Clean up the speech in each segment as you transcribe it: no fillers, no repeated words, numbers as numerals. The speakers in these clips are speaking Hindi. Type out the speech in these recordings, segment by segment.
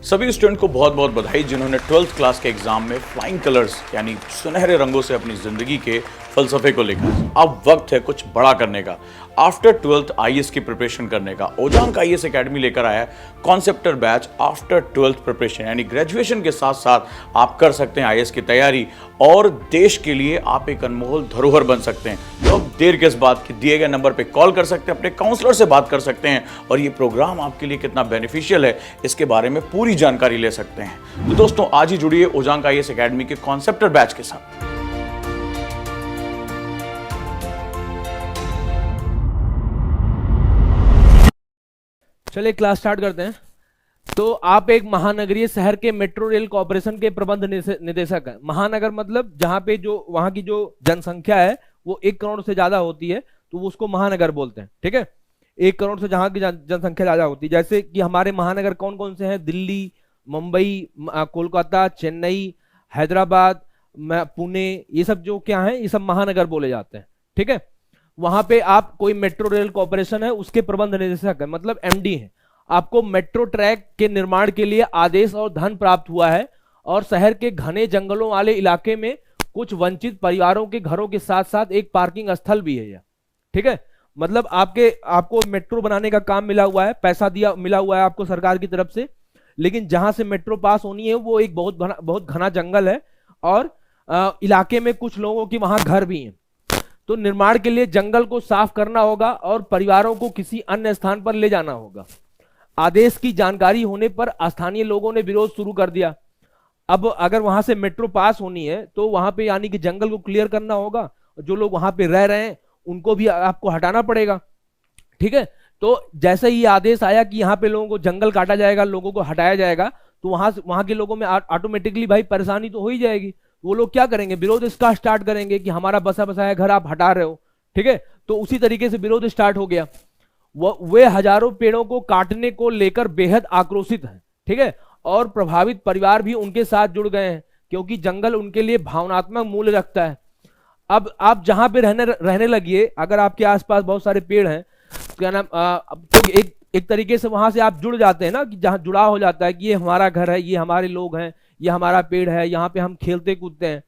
सभी स्टूडेंट को बहुत बहुत बधाई जिन्होंने 12th क्लास के एग्जाम में फ्लाइंग कलर्स यानी सुनहरे रंगों से अपनी जिंदगी के फलसफे को लिखा। अब वक्त है कुछ बड़ा करने का। आफ्टर 12th आईएएस की प्रिपरेशन करने का ओजांक आईएएस एकेडमी लेकर आया है कॉन्सेप्टर बैच आफ्टर 12th प्रिपरेशन, यानी ग्रेजुएशन के साथ साथ आप कर सकते हैं आईएएस की तैयारी और देश के लिए आप एक अनमोल धरोहर बन सकते हैं। तो अब देर किस बात की, दिए गए नंबर पे कॉल कर सकते हैं, अपने काउंसलर से बात कर सकते हैं और ये प्रोग्राम आपके लिए कितना बेनिफिशियल है इसके बारे में पूरी जानकारी ले सकते हैं। तो दोस्तों आज ही जुड़िए ओजांक आईएएस एकेडमी के कॉन्सेप्टर बैच के साथ। चलिए क्लास स्टार्ट करते हैं। तो आप एक महानगरीय शहर के मेट्रो रेल कॉर्पोरेशन के प्रबंध निदेशक हैं। महानगर मतलब जहां पे जो वहां की जो जनसंख्या है वो 1 करोड़ से ज्यादा होती है तो उसको महानगर बोलते हैं। ठीक है, 1 करोड़ से जहां की जनसंख्या ज्यादा होती है, जैसे कि हमारे महानगर कौन कौन से हैं? दिल्ली, मुंबई, कोलकाता, चेन्नई, हैदराबाद, पुणे, ये सब जो क्या है ये सब महानगर बोले जाते हैं। ठीक है, वहां पे आप कोई मेट्रो रेल कॉर्पोरेशन है उसके प्रबंध निदेशक है, मतलब एमडी है। आपको मेट्रो ट्रैक के निर्माण के लिए आदेश और धन प्राप्त हुआ है और शहर के घने जंगलों वाले इलाके में कुछ वंचित परिवारों के घरों के साथ साथ एक पार्किंग स्थल भी है। ठीक है, मतलब आपको मेट्रो बनाने का काम मिला हुआ है, पैसा मिला हुआ है आपको सरकार की तरफ से, लेकिन जहां से मेट्रो पास होनी है वो एक बहुत घना जंगल है और इलाके में कुछ लोगों की वहां घर भी है। तो निर्माण के लिए जंगल को साफ करना होगा और परिवारों को किसी अन्य स्थान पर ले जाना होगा। आदेश की जानकारी होने पर स्थानीय लोगों ने विरोध शुरू कर दिया। अब अगर वहां से मेट्रो पास होनी है तो वहां पे यानी कि जंगल को क्लियर करना होगा, जो लोग वहां पे रह रहे हैं उनको भी आपको हटाना पड़ेगा। ठीक है, तो जैसे ही आदेश आया कि यहाँ पे लोगों को जंगल काटा जाएगा, लोगों को हटाया जाएगा, तो वहां के लोगों में ऑटोमेटिकली भाई परेशानी तो हो ही जाएगी। वो लोग क्या करेंगे? विरोध इसका स्टार्ट करेंगे कि हमारा बसा बसाया घर आप हटा रहे हो। ठीक है, तो उसी तरीके से विरोध स्टार्ट हो गया। वे हजारों पेड़ों को काटने को लेकर बेहद आक्रोशित हैं। ठीक है, और प्रभावित परिवार भी उनके साथ जुड़ गए हैं क्योंकि जंगल उनके लिए भावनात्मक मूल्य रखता है। अब आप जहां पे रहने लगिए, अगर आपके आसपास बहुत सारे पेड़ हैं क्या नाम तो एक तरीके से वहां से आप जुड़ जाते हैं ना, कि जहां जुड़ाव हो जाता है कि ये हमारा घर है, ये हमारे लोग हैं, ये हमारा पेड़ है, यहाँ पे हम खेलते कूदते हैं।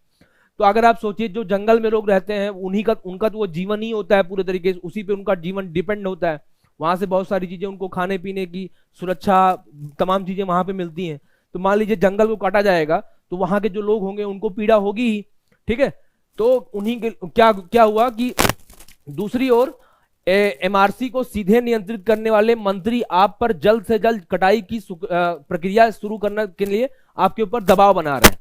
तो अगर आप सोचिए जो जंगल में लोग रहते हैं उनका तो वो जीवन ही होता है पूरे तरीके से, उसी पे उनका जीवन डिपेंड होता है। वहां से बहुत सारी चीजें उनको खाने पीने की, सुरक्षा, तमाम चीजें वहां पे मिलती हैं। तो मान लीजिए जंगल को काटा जाएगा तो वहां के जो लोग होंगे उनको पीड़ा होगी ही। ठीक है, तो उन्हीं के क्या हुआ कि दूसरी ओर एमआरसी को सीधे नियंत्रित करने वाले मंत्री आप पर जल्द से जल्द कटाई की प्रक्रिया शुरू करने के लिए आपके ऊपर दबाव बना रहे हैं।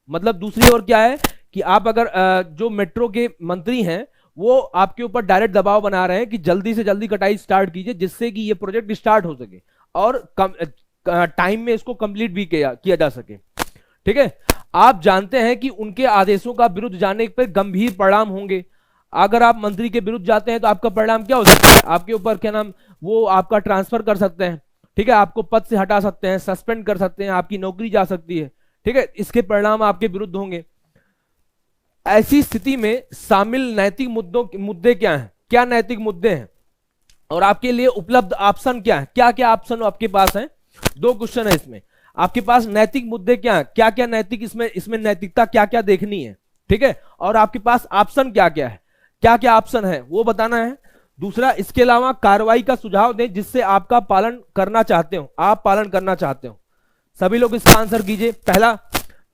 मतलब दूसरी ओर क्या है कि आप अगर जो मेट्रो के मंत्री हैं वो आपके ऊपर डायरेक्ट दबाव बना रहे हैं कि जल्दी से जल्दी कटाई स्टार्ट कीजिए, जिससे कि ये प्रोजेक्ट स्टार्ट हो सके और टाइम में इसको कंप्लीट भी किया जा सके। ठीक है, आप जानते हैं कि उनके आदेशों का विरुद्ध जाने पर गंभीर परिणाम होंगे। अगर आप मंत्री के विरुद्ध जाते हैं तो आपका परिणाम क्या हो सकता है? आपके ऊपर क्या नाम वो आपका ट्रांसफर कर सकते हैं। ठीक है, आपको पद से हटा सकते हैं, सस्पेंड कर सकते हैं, आपकी नौकरी जा सकती है। ठीक है, इसके परिणाम आपके विरुद्ध होंगे। ऐसी स्थिति में शामिल नैतिक मुद्दे क्या हैं? क्या नैतिक मुद्दे हैं और आपके लिए उपलब्ध ऑप्शन क्या है? क्या क्या ऑप्शन आपके पास है? 2 क्वेश्चन है इसमें। आपके पास नैतिक मुद्दे क्या है, क्या क्या नैतिक, इसमें नैतिकता क्या क्या देखनी है। ठीक है, और आपके पास ऑप्शन क्या क्या है, क्या क्या ऑप्शन है वो बताना है। दूसरा, इसके अलावा कार्रवाई का सुझाव दें जिससे आपका पालन करना चाहते हो, आप पालन करना चाहते हो। सभी लोग इसका आंसर कीजिए।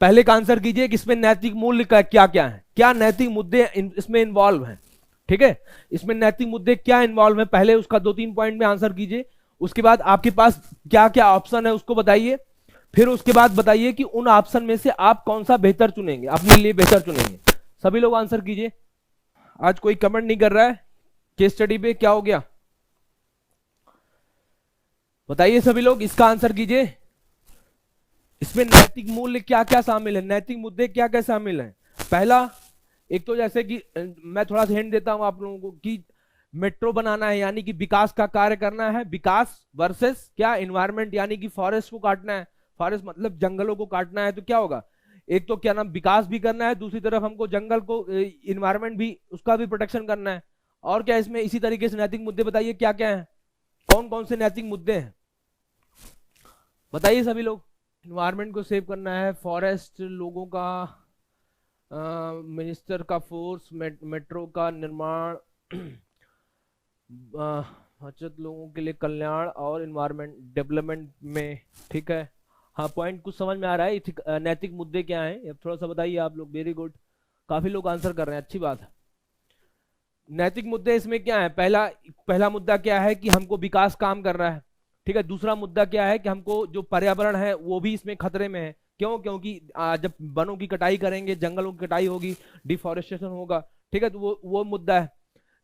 पहले का आंसर कीजिए कि इसमें नैतिक मूल्य का क्या क्या है, क्या नैतिक मुद्दे इसमें इन्वॉल्व हैं। ठीक है, इसमें नैतिक मुद्दे क्या इन्वॉल्व है, पहले उसका 2-3 पॉइंट में आंसर कीजिए। उसके बाद आपके पास क्या क्या ऑप्शन है उसको बताइए। फिर उसके बाद बताइए कि उन ऑप्शन में से आप कौन सा बेहतर चुनेंगे, अपने लिए बेहतर चुनेंगे। सभी लोग आंसर कीजिए। आज कोई कमेंट नहीं कर रहा है केस स्टडी पे, क्या हो गया बताइए सभी लोग, इसका आंसर कीजिए। इसमें नैतिक मूल्य क्या क्या शामिल है, नैतिक मुद्दे क्या क्या शामिल है। पहला, एक तो जैसे कि मैं थोड़ा सा हिंट देता हूं आप लोगों को कि मेट्रो बनाना है यानी कि विकास का कार्य करना है। विकास वर्सेस क्या? एनवायरमेंट, यानी कि फॉरेस्ट को काटना है। फॉरेस्ट मतलब जंगलों को काटना है तो क्या होगा? एक तो क्या नाम विकास भी करना है, दूसरी तरफ हमको जंगल को, इन्वायरमेंट भी, उसका भी प्रोटेक्शन करना है। और क्या इसमें इसी तरीके से नैतिक मुद्दे बताइए क्या क्या है, कौन कौन से नैतिक मुद्दे हैं बताइए सभी लोग। इन्वायरमेंट को सेव करना है, फॉरेस्ट, लोगों का, मिनिस्टर का फोर्स, मेट्रो का निर्माण, बचत, लोगों के लिए कल्याण और इन्वायरमेंट डेवलपमेंट में। ठीक है, हाँ पॉइंट कुछ समझ में आ रहा है। नैतिक मुद्दे क्या हैं, अब थोड़ा सा बताइए आप लोग। वेरी गुड, काफी लोग आंसर कर रहे हैं, अच्छी बात है। नैतिक मुद्दे इसमें क्या है, पहला मुद्दा क्या है कि हमको विकास काम कर रहा है। ठीक है, दूसरा मुद्दा क्या है कि हमको जो पर्यावरण है वो भी इसमें खतरे में है। क्यों? क्योंकि जब वनों की कटाई करेंगे, जंगलों की कटाई होगी, डिफॉरेस्टेशन होगा। ठीक है, तो वो मुद्दा है।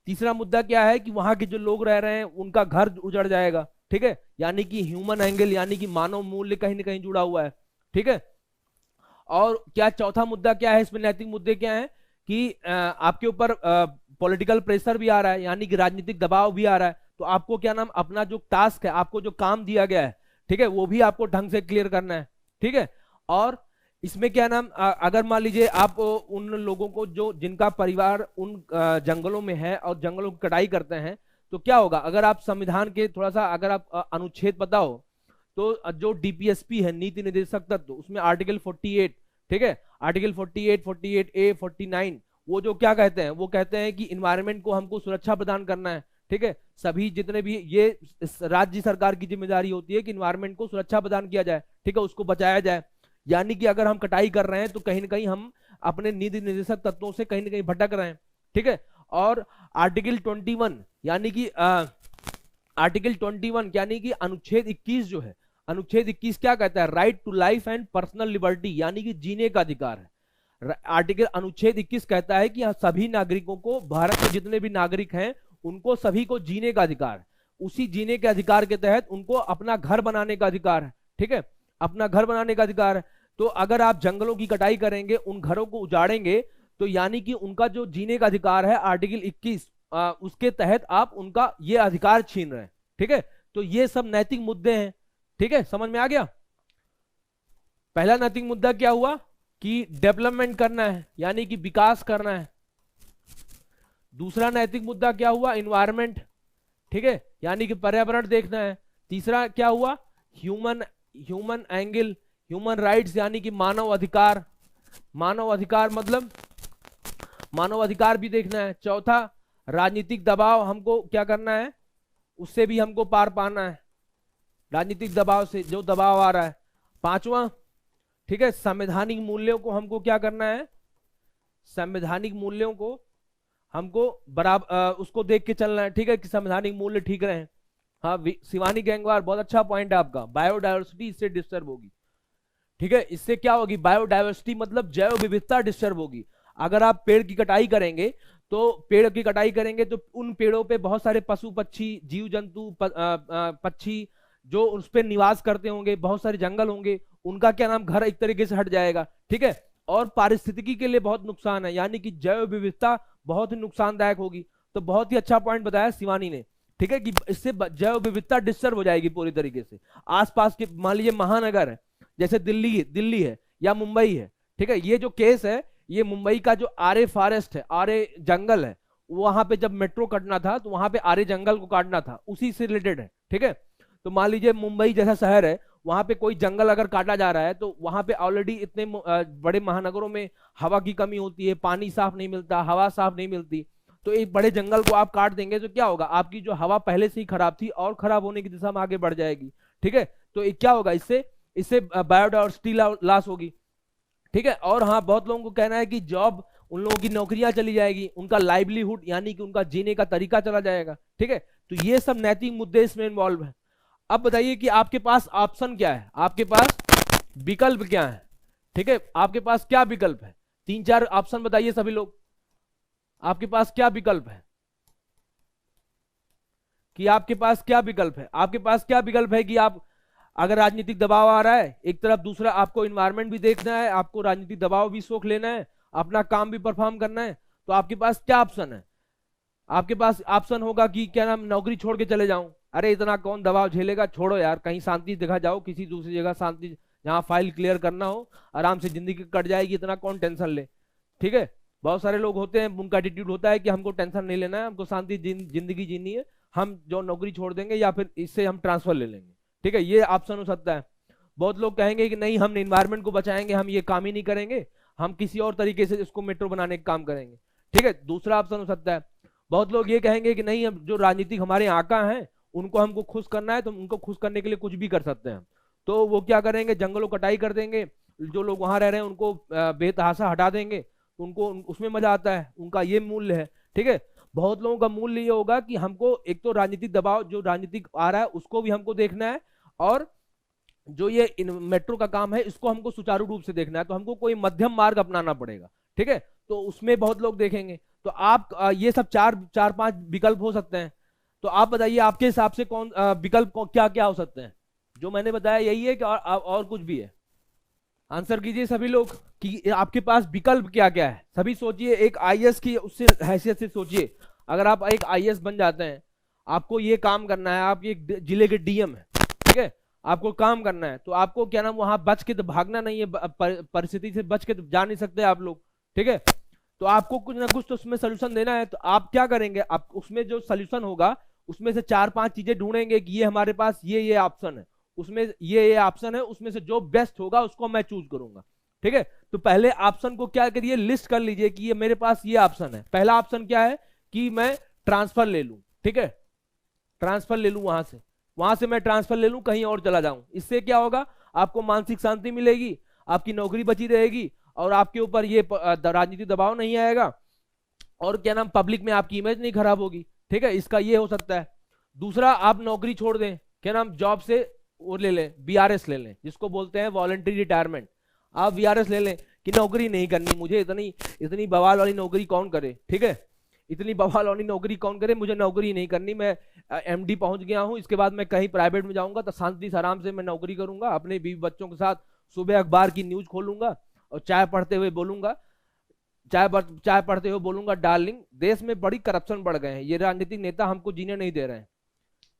तीसरा मुद्दा क्या है कि वहां के जो लोग रह रहे हैं उनका घर उजड़ जाएगा। ठीक है, यानी कि ह्यूमन एंगल, यानी कि मानव मूल्य कहीं ना कहीं जुड़ा हुआ है। ठीक है, और क्या चौथा मुद्दा क्या है इसमें, नैतिक मुद्दे क्या है कि आपके ऊपर पॉलिटिकल प्रेशर भी आ रहा है, यानी कि राजनीतिक दबाव भी आ रहा है। तो आपको क्या नाम, अपना जो टास्क है, आपको जो काम दिया गया है, ठीक है, वो भी आपको ढंग से क्लियर करना है। ठीक है, और इसमें क्या नाम, अगर मान लीजिए आप उन लोगों को जो जिनका परिवार उन जंगलों में है और जंगलों की कटाई करते हैं, तो क्या होगा, अगर आप संविधान के थोड़ा सा अगर आप अनुच्छेद पता हो तो जो डीपीएसपी है, नीति निर्देशक तत्व, उसमें आर्टिकल 48, ठीक है, आर्टिकल 48, 48A, 49, वो जो क्या कहते हैं, वो कहते हैं कि इन्वायरमेंट को हमको सुरक्षा प्रदान करना है। ठीक है, सभी जितने भी ये राज्य सरकार की जिम्मेदारी होती है कि इन्वायरमेंट को सुरक्षा प्रदान किया जाए। ठीक है, उसको बचाया जाए। यानी कि अगर हम कटाई कर रहे हैं तो कहीं ना कहीं हम अपने नीति निर्देशक तत्वों से कहीं ना कहीं भटक रहे हैं। ठीक है, और आर्टिकल 21 यानी कि आर्टिकल 21 यानी कि अनुच्छेद 21 जो है, अनुच्छेद 21 क्या कहता है, right to life and personal liberty, यानी कि जीने का अधिकार है। आर्टिकल अनुच्छेद 21 कहता है कि सभी नागरिकों को, भारत के जितने भी नागरिक हैं उनको सभी को जीने का अधिकार है। उसी जीने के अधिकार के तहत उनको अपना घर बनाने का अधिकार है। ठीक है, अपना घर बनाने का अधिकार है। तो अगर आप जंगलों की कटाई करेंगे, उन घरों को उजाड़ेंगे, तो यानी कि उनका जो जीने का अधिकार है आर्टिकल 21, उसके तहत आप उनका ये अधिकार छीन रहे हैं। ठीक है, तो ये सब नैतिक मुद्दे हैं। ठीक है, समझ में आ गया। पहला नैतिक मुद्दा क्या हुआ कि डेवलपमेंट करना है, यानी कि विकास करना है। दूसरा नैतिक मुद्दा क्या हुआ, इन्वायरमेंट। ठीक है, यानी कि पर्यावरण देखना है। तीसरा क्या हुआ, ह्यूमन एंगल, ह्यूमन राइट्स, यानी कि मानव अधिकार। मानव अधिकार मतलब मानव अधिकार भी देखना है। चौथा, राजनीतिक दबाव, हमको क्या करना है, उससे भी हमको पार पाना है, राजनीतिक दबाव से जो दबाव आ रहा है। पांचवा, ठीक है, संवैधानिक मूल्यों को हमको क्या करना है, संवैधानिक मूल्यों को हमको बराबर उसको देख के चलना है। ठीक है, कि संवैधानिक मूल्य ठीक रहे। हाँ, शिवानी गैंगवार, बहुत अच्छा पॉइंट है आपका, बायोडायवर्सिटी इससे डिस्टर्ब होगी। ठीक है, इससे क्या होगी, बायोडायवर्सिटी मतलब जैव विविधता डिस्टर्ब होगी। अगर आप पेड़ की कटाई करेंगे तो उन पेड़ों पे बहुत सारे पशु पक्षी, जीव जंतु, पक्षी जो उस पर निवास करते होंगे, बहुत सारे जंगल होंगे, उनका क्या नाम, घर एक तरीके से हट जाएगा। ठीक है, और पारिस्थितिकी के लिए बहुत नुकसान है, यानी कि जैव विविधता बहुत ही नुकसानदायक होगी। तो बहुत ही अच्छा पॉइंट बताया शिवानी ने। ठीक है, कि इससे जैव विविधता डिस्टर्ब हो जाएगी पूरी तरीके से। आसपास के मान लीजिए महानगर है, जैसे दिल्ली है या मुंबई है। ठीक है, ये जो केस है, ये मुंबई का जो आरे फॉरेस्ट है, आरे जंगल है, वहां पे जब मेट्रो कटना था तो वहां पे आरे जंगल को काटना था, उसी से रिलेटेड है। ठीक है, तो मान लीजिए मुंबई जैसा शहर है, वहां पे कोई जंगल अगर काटा जा रहा है तो वहां पे ऑलरेडी इतने बड़े महानगरों में हवा की कमी होती है, पानी साफ नहीं मिलता, हवा साफ नहीं मिलती। तो एक बड़े जंगल को आप काट देंगे तो क्या होगा, आपकी जो हवा पहले से ही खराब थी और खराब होने की दिशा में आगे बढ़ जाएगी। ठीक है, तो क्या होगा, इससे बायोडायवर्सिटी लॉस होगी। ठीक है, और हाँ, बहुत लोगों को कहना है कि जॉब, उन लोगों की नौकरियां चली जाएगी, उनका लाइवलीहुड यानी कि उनका जीने का तरीका चला जाएगा। ठीक है, तो ये सब नैतिक मुद्दे इसमें इन्वॉल्व है। अब बताइए कि आपके पास ऑप्शन क्या है, आपके पास विकल्प क्या है। ठीक है, आपके पास क्या विकल्प है, 3-4 ऑप्शन बताइए सभी लोग, आपके पास क्या विकल्प है, कि आपके पास क्या विकल्प है। आपके पास क्या विकल्प है कि आप, अगर राजनीतिक दबाव आ रहा है एक तरफ, दूसरा आपको इन्वायरमेंट भी देखना है, आपको राजनीतिक दबाव भी सोख लेना है, अपना काम भी परफॉर्म करना है, तो आपके पास क्या ऑप्शन है। आपके पास ऑप्शन होगा कि क्या नाम, नौकरी छोड़ के चले जाऊं, अरे इतना कौन दबाव झेलेगा, छोड़ो यार, कहीं शांति दिखा जाओ, किसी दूसरी जगह शांति, जहां फाइल क्लियर करना हो, आराम से जिंदगी कट जाएगी, इतना कौन टेंशन ले। ठीक है, बहुत सारे लोग होते हैं, उनका एटीट्यूड होता है कि हमको टेंशन नहीं लेना है, हमको शांति जिंदगी जीनी है, हम जो नौकरी छोड़ देंगे या फिर इससे हम ट्रांसफर ले लेंगे। ठीक है, ये ऑप्शन हो सकता है। बहुत लोग कहेंगे कि नहीं, हम इन्वायरमेंट को बचाएंगे, हम ये काम ही नहीं करेंगे, हम किसी और तरीके से इसको मेट्रो बनाने का काम करेंगे। ठीक है, दूसरा ऑप्शन हो सकता है। बहुत लोग ये कहेंगे कि नहीं, हम जो राजनीतिक हमारे आका हैं उनको हमको खुश करना है, तो उनको खुश करने के लिए कुछ भी कर सकते हैं। तो वो क्या करेंगे, जंगलों कटाई कर देंगे, जो लोग वहां रह रहे हैं उनको बेतहाशा हटा देंगे, तो उनको उसमें मजा आता है, उनका ये मूल्य है। ठीक है, बहुत लोगों का मूल्य ये होगा कि हमको एक तो राजनीतिक दबाव जो राजनीतिक आ रहा है उसको भी हमको देखना है, और जो ये मेट्रो का काम है इसको हमको सुचारू रूप से देखना है, तो हमको कोई मध्यम मार्ग अपनाना पड़ेगा। ठीक है, तो उसमें बहुत लोग देखेंगे। तो आप ये सब चार पांच विकल्प हो सकते हैं। तो आप बताइए आपके हिसाब से कौन विकल्प क्या क्या हो सकते हैं? जो मैंने बताया यही है कि और कुछ भी है? आंसर कीजिए सभी लोग कि आपके पास विकल्प क्या क्या है। सभी सोचिए, एक आईएएस की उससे हैसियत से सोचिए। अगर आप एक आईएएस बन जाते हैं, आपको ये काम करना है, आप ये जिले के डीएम है, ठीक है, आपको काम करना है, तो आपको क्या नाम वहां बच के तो भागना नहीं है, परिस्थिति से बच के तो जा नहीं सकते आप लोग। ठीक है, तो आपको कुछ ना कुछ तो उसमें सोल्यूशन देना है। तो आप क्या करेंगे, आप उसमें जो सोल्यूशन होगा उसमें से चार पांच चीजें ढूंढेंगे कि ये हमारे पास ये ऑप्शन है, उसमें ये ऑप्शन है, उसमें से जो बेस्ट होगा उसको मैं चूज करूंगा। ठीक है, तो पहले ऑप्शन को क्या करिए, लिस्ट कर लीजिए कि ये मेरे पास ये ऑप्शन है। पहला ऑप्शन क्या है कि मैं ट्रांसफर ले लूं। ठीक है, ट्रांसफर ले लूं, वहां से मैं ट्रांसफर ले लूं, कहीं और चला जाऊं। इससे क्या होगा, आपको मानसिक शांति मिलेगी, आपकी नौकरी बची रहेगी, और आपके ऊपर ये राजनीतिक दबाव नहीं आएगा, और क्या नाम पब्लिक में आपकी इमेज नहीं खराब होगी। ठीक है, इसका ये हो सकता है। दूसरा, आप नौकरी छोड़ दें, क्या नाम जॉब से वो ले लें, वीआरएस ले लें, जिसको बोलते हैं वॉलंटरी रिटायरमेंट। आप वीआरएस ले लें कि नौकरी नहीं करनी मुझे, इतनी बवाल वाली नौकरी कौन करे। ठीक है, इतनी बवाल वाली नौकरी कौन करे, मुझे नौकरी नहीं करनी, मैं एमडी पहुंच गया हूं, इसके बाद मैं कहीं प्राइवेट में जाऊंगा तो शांति से आराम से मैं नौकरी करूंगा, अपने बीवी बच्चों के साथ सुबह अखबार की न्यूज खोलूंगा और चाय पढ़ते हुए बोलूंगा, चाय पढ़ते हुए बोलूंगा, डार्लिंग देश में बड़ी करप्शन बढ़ गए हैं, ये राजनीतिक नेता हमको जीने नहीं दे रहे हैं।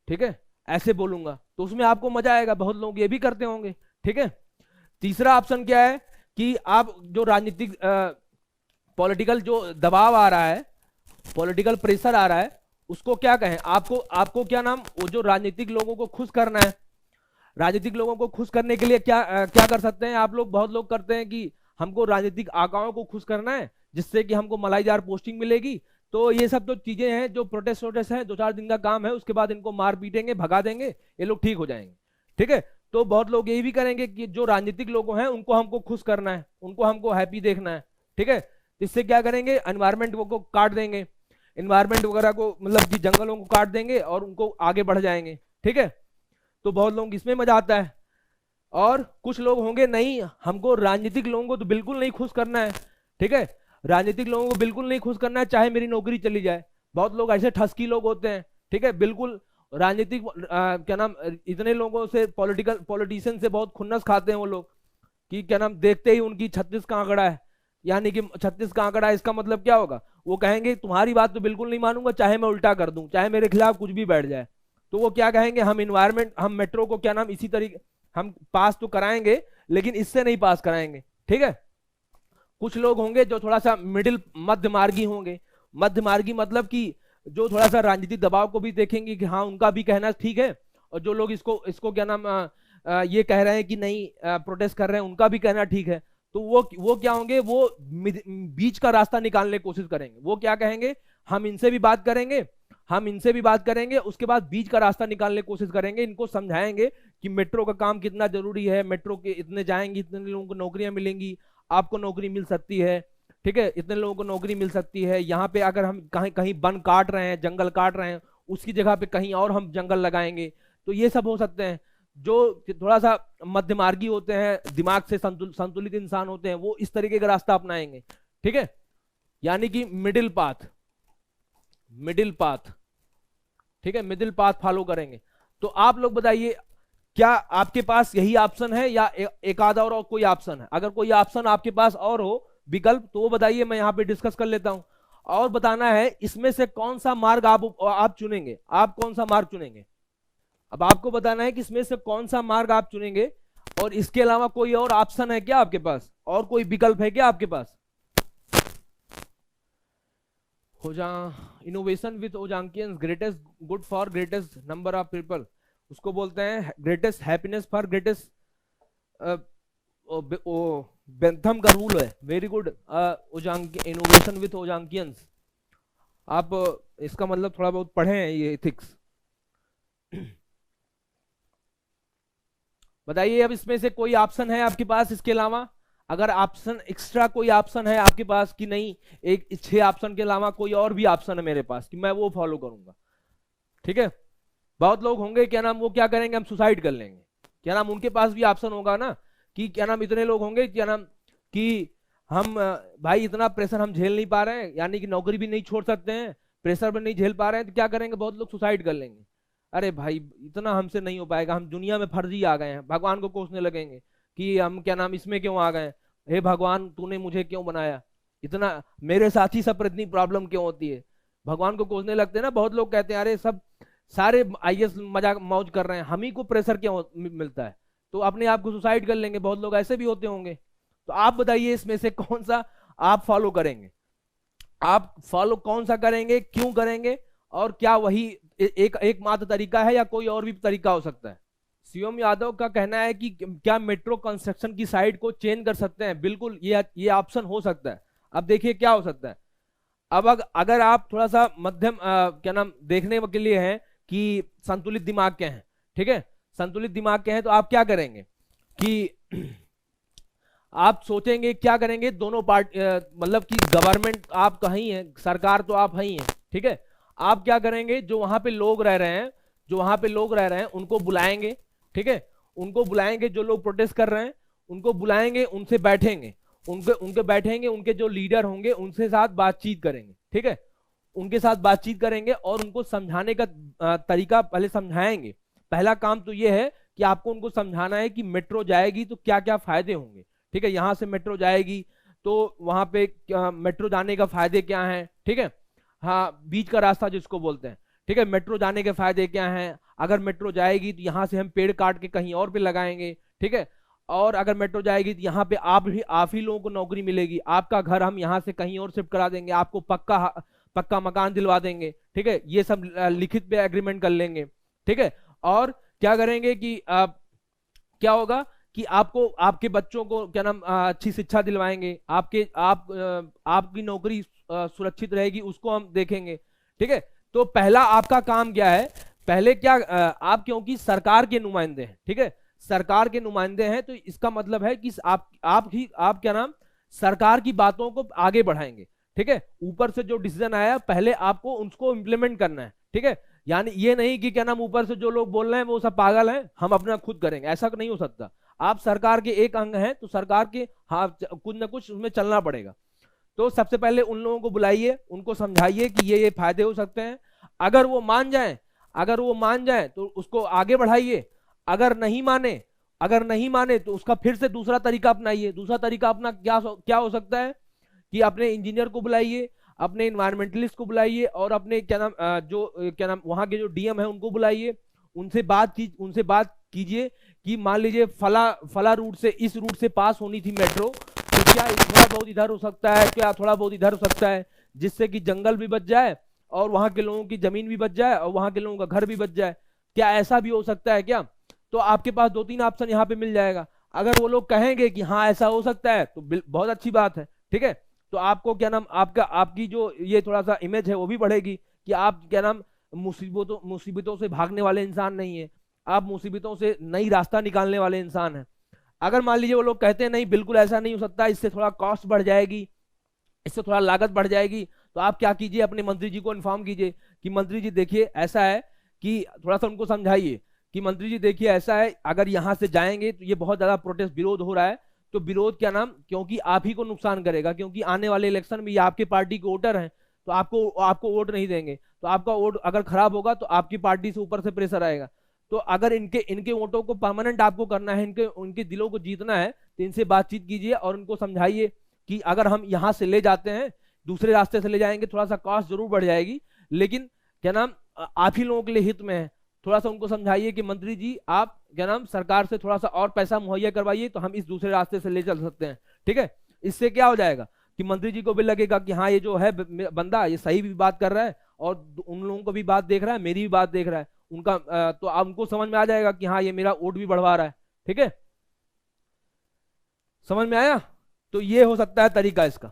ठीक है, ऐसे बोलूंगा, तो उसमें आपको मजा आएगा, बहुत लोग ये भी करते होंगे। ठीक है, तीसरा ऑप्शन क्या है कि आप जो राजनीतिक पॉलिटिकल जो दबाव आ रहा है, पॉलिटिकल प्रेशर आ रहा है, उसको क्या कहें, आपको क्या नाम, वो जो राजनीतिक लोगों को खुश करना है, राजनीतिक लोगों को खुश करने के लिए क्या कर सकते हैं आप लोग? बहुत लोग करते हैं कि हमको राजनीतिक आकाओं को खुश करना है, जिससे कि हमको मलाईदार पोस्टिंग मिलेगी। तो ये सब तो चीजें हैं जो प्रोटेस्ट है, 2-4 दिन का काम है, उसके बाद इनको मार पीटेंगे, भगा देंगे, ये लोग ठीक हो जाएंगे। ठीक है, तो बहुत लोग यही भी करेंगे कि जो राजनीतिक लोग हैं उनको हमको खुश करना है, उनको हमको हैप्पी देखना है। ठीक है, इससे क्या करेंगे, एनवायरमेंट को काट देंगे, एनवायरमेंट वगैरह को, मतलब कि जंगलों को काट देंगे और उनको आगे बढ़ जाएंगे। ठीक है, तो बहुत लोग इसमें मजा आता है। और कुछ लोग होंगे नहीं, हमको राजनीतिक लोगों को तो बिल्कुल नहीं खुश करना है। ठीक है, राजनीतिक लोगों को बिल्कुल नहीं खुश करना है, चाहे मेरी नौकरी चली जाए। बहुत लोग ऐसे ठसकी लोग होते हैं। ठीक है, बिल्कुल राजनीतिक क्या नाम, इतने लोगों से पॉलिटिशियन से बहुत खुन्नस खाते हैं वो लोग कि क्या नाम, देखते ही उनकी 36 का आंकड़ा है, यानी कि 36 का आंकड़ा है, इसका मतलब क्या होगा, वो कहेंगे तुम्हारी बात तो बिल्कुल नहीं मानूंगा, चाहे मैं उल्टा कर दूं, चाहे मेरे खिलाफ कुछ भी बैठ जाए। तो वो क्या कहेंगे, हम मेट्रो को क्या नाम इसी तरीके हम पास तो कराएंगे, लेकिन इससे नहीं पास कराएंगे। ठीक है, कुछ लोग होंगे जो थोड़ा सा मध्य मार्गी होंगे। मध्य मार्गी मतलब कि जो थोड़ा सा राजनीतिक दबाव को भी देखेंगे कि हाँ उनका भी कहना ठीक है, और जो लोग इसको क्या नाम ये कह रहे हैं कि नहीं प्रोटेस्ट कर रहे हैं, उनका भी कहना ठीक है। तो वो क्या होंगे, वो बीच का रास्ता निकालने की कोशिश करेंगे। वो क्या कहेंगे, हम इनसे भी बात करेंगे, हम इनसे भी बात करेंगे, उसके बाद बीच का रास्ता निकालने की कोशिश करेंगे, इनको समझाएंगे कि मेट्रो का काम कितना जरूरी है, मेट्रो के इतने जाएंगे, इतने लोगों को नौकरियां मिलेंगी, आपको नौकरी मिल सकती है। ठीक है, इतने लोगों को नौकरी मिल सकती है, यहाँ पे अगर हम कहीं कहीं वन काट रहे हैं, जंगल काट रहे हैं, उसकी जगह पे कहीं और हम जंगल लगाएंगे। तो ये सब हो सकते हैं। जो थोड़ा सा मध्यमार्गी होते हैं, दिमाग से संतुलित इंसान होते हैं, वो इस तरीके का रास्ता अपनाएंगे। ठीक है, यानी कि मिडिल पाथ, ठीक है, मिडिल पाथ फॉलो करेंगे। तो आप लोग बताइए, क्या आपके पास यही ऑप्शन है या एक आधा और कोई ऑप्शन है? अगर कोई ऑप्शन आपके पास और हो विकल्प, तो वो बताइए, मैं यहाँ पे डिस्कस कर लेता हूं। और बताना है इसमें से कौन सा मार्ग आप चुनेंगे, आप कौन सा मार्ग चुनेंगे। अब आपको बताना है कि इसमें से कौन सा मार्ग आप चुनेंगे, और इसके अलावा कोई और ऑप्शन है क्या आपके पास, और कोई विकल्प है क्या आपके पास? इनोवेशन विद ओजांकियंस, greatest good for greatest number of people, उसको बोलते हैं greatest happiness for greatest Bentham का रूल है, वेरी गुड, इनोवेशन विथ ओजांकियंस। आप इसका मतलब थोड़ा बहुत पढ़े हैं ये एथिक्स। बताइए अब इसमें से कोई ऑप्शन है आपके पास इसके अलावा? अगर ऑप्शन एक्स्ट्रा कोई ऑप्शन है आपके पास कि नहीं, एक 6 ऑप्शन के अलावा कोई और भी ऑप्शन है मेरे पास कि मैं वो फॉलो करूंगा, ठीक है। बहुत लोग होंगे क्या नाम, वो क्या करेंगे, हम सुसाइड कर लेंगे, क्या नाम, उनके पास भी ऑप्शन होगा ना कि क्या नाम, इतने लोग होंगे क्या नाम कि हम भाई इतना प्रेशर हम झेल नहीं पा रहे हैं, यानी कि नौकरी भी नहीं छोड़ सकते हैं, प्रेशर भी नहीं झेल पा रहे हैं, तो क्या करेंगे, बहुत लोग सुसाइड कर लेंगे। अरे भाई इतना हमसे नहीं हो पाएगा, हम दुनिया में फर्जी आ गए हैं, भगवान को कोसने लगेंगे कि हम क्या नाम इसमें क्यों आ गए, हे भगवान तूने मुझे क्यों बनाया, इतना मेरे साथ ही सब पर इतनी प्रॉब्लम क्यों होती है, भगवान को कोसने लगते हैं ना। बहुत लोग कहते हैं अरे सब सारे आईएएस मजाक मौज कर रहे हैं, हम ही को प्रेशर क्यों मिलता है, तो अपने आप को सुसाइड कर लेंगे, बहुत लोग ऐसे भी होते होंगे। तो आप बताइए इसमें से कौन सा आप फॉलो करेंगे, आप फॉलो कौन सा करेंगे, क्यों करेंगे, और क्या वही एकमात्र तरीका है या कोई और भी तरीका हो सकता है? शिवम यादव का कहना है कि क्या मेट्रो कंस्ट्रक्शन की साइड को चेंज कर सकते हैं? बिल्कुल ये ऑप्शन हो सकता है। अब देखिए क्या हो सकता है। अब अगर आप थोड़ा सा मध्यम क्या नाम देखने के लिए हैं कि संतुलित दिमाग के हैं, ठीक है, संतुलित दिमाग के हैं, तो आप क्या करेंगे कि आप सोचेंगे क्या करेंगे, दोनों पार्ट मतलब कि गवर्नमेंट आप कहीं है, सरकार तो आप ही हैं, ठीक है, आप क्या करेंगे, जो वहां पे लोग रह रहे हैं, जो वहां पे लोग रह रहे हैं उनको बुलाएंगे, ठीक है, उनको बुलाएंगे, जो लोग प्रोटेस्ट कर रहे हैं उनको बुलाएंगे, उनसे बैठेंगे, उनके बैठेंगे, उनके जो लीडर होंगे उनसे साथ बातचीत करेंगे, ठीक है, उनके साथ बातचीत करेंगे और उनको समझाने का तरीका पहले समझाएंगे। पहला काम तो ये है कि आपको उनको समझाना है कि मेट्रो जाएगी तो क्या क्या फायदे होंगे, ठीक है, यहां से मेट्रो जाएगी तो वहां पे मेट्रो जाने का फायदे क्या है, ठीक है, हाँ बीच का रास्ता जिसको बोलते हैं, ठीक है, मेट्रो जाने के फायदे क्या हैं, अगर मेट्रो जाएगी तो यहाँ से हम पेड़ काट के कहीं और पे लगाएंगे, ठीक है, और अगर मेट्रो जाएगी तो यहाँ पे आप ही लोगों को नौकरी मिलेगी, आपका घर हम यहाँ से कहीं और शिफ्ट करा देंगे, आपको पक्का मकान दिलवा देंगे, ठीक है, ये सब लिखित पे एग्रीमेंट कर लेंगे, ठीक है, और क्या करेंगे कि क्या होगा कि आपको आपके बच्चों को क्या नाम अच्छी शिक्षा दिलवाएंगे, आपकी नौकरी सुरक्षित रहेगी, उसको हम देखेंगे, ठीक है। तो पहला आपका काम क्या है, पहले क्या आप क्योंकि सरकार के नुमाइंदे हैं, ठीक है, सरकार के नुमाइंदे हैं, तो इसका मतलब है कि आप क्या नाम सरकार की बातों को आगे बढ़ाएंगे, ठीक है, ऊपर से जो डिसीजन आया पहले आपको उसको इंप्लीमेंट करना है, ठीक है, यानी ये नहीं कि क्या नाम ऊपर से जो लोग बोल रहे हैं वो सब पागल हैं, हम अपना खुद करेंगे, ऐसा नहीं हो सकता। आप सरकार के एक अंग हैं तो सरकार के हाँ कुछ ना कुछ उसमें चलना पड़ेगा। तो सबसे पहले उन लोगों को बुलाइए, उनको समझाइए कि ये फायदे हो सकते हैं, अगर वो मान जाए तो उसको आगे बढ़ाइए, अगर नहीं माने तो उसका फिर से दूसरा तरीका अपनाइए। दूसरा तरीका अपना क्या हो सकता है कि अपने इंजीनियर को बुलाइए, अपने इन्वायरमेंटलिस्ट को बुलाइए और अपने क्या नाम वहां के जो डीएम है उनको बुलाइए, उनसे बात कीजिए कि मान लीजिए फला रूट से इस रूट से पास होनी थी मेट्रो, तो क्या थोड़ा बहुत इधर हो सकता है, क्या थोड़ा बहुत इधर हो सकता है, जिससे कि जंगल भी बच जाए और वहां के लोगों की जमीन भी बच जाए और वहां के लोगों का घर भी बच जाए, क्या ऐसा भी हो सकता है क्या? तो आपके पास 2-3 ऑप्शन यहाँ पे मिल जाएगा। अगर वो लोग कहेंगे कि हाँ ऐसा हो सकता है तो बहुत अच्छी बात है, ठीक है, तो आपको क्या नाम आपकी जो ये थोड़ा सा इमेज है वो भी बढ़ेगी कि आप क्या नाम मुसीबतों से भागने वाले इंसान नहीं है, आप मुसीबतों से नई रास्ता निकालने वाले इंसान हैं। अगर मान लीजिए वो लोग कहते हैं नहीं बिल्कुल ऐसा नहीं हो सकता, इससे थोड़ा कॉस्ट बढ़ जाएगी, इससे थोड़ा लागत बढ़ जाएगी, तो आप क्या कीजिए, अपने मंत्री जी को इन्फॉर्म कीजिए कि मंत्री जी देखिए ऐसा है, कि थोड़ा सा उनको समझाइए कि मंत्री जी देखिए ऐसा है, अगर यहाँ से जाएंगे तो ये बहुत ज्यादा प्रोटेस्ट विरोध हो रहा है, तो विरोध क्या नाम क्योंकि आप ही को नुकसान करेगा, क्योंकि आने वाले इलेक्शन में ये आपके पार्टी के वोटर हैं, तो आपको वोट नहीं देंगे, तो आपका वोट अगर खराब होगा तो आपकी पार्टी से ऊपर से प्रेशर आएगा। तो अगर इनके वोटों को परमानेंट आपको करना है, उनके दिलों को जीतना है, तो इनसे बातचीत कीजिए और उनको समझाइए कि अगर हम यहाँ से ले जाते हैं, दूसरे रास्ते से ले जाएंगे, थोड़ा सा कॉस्ट जरूर बढ़ जाएगी, लेकिन क्या नाम आप ही लोगों के लिए हित में है। थोड़ा सा उनको समझाइए कि मंत्री जी आप क्या नाम सरकार से थोड़ा सा और पैसा मुहैया करवाइए, तो हम इस दूसरे रास्ते से ले चल सकते हैं, ठीक है। इससे क्या हो जाएगा कि मंत्री जी को भी लगेगा कि हाँ ये जो है बंदा ये सही भी बात कर रहा है और उन लोगों को भी बात देख रहा है, मेरी भी बात देख रहा है, उनका तो उनको समझ में आ जाएगा कि हाँ ये मेरा वोट भी बढ़वा रहा है, ठीक है। समझ में आया? तो ये हो सकता है तरीका इसका।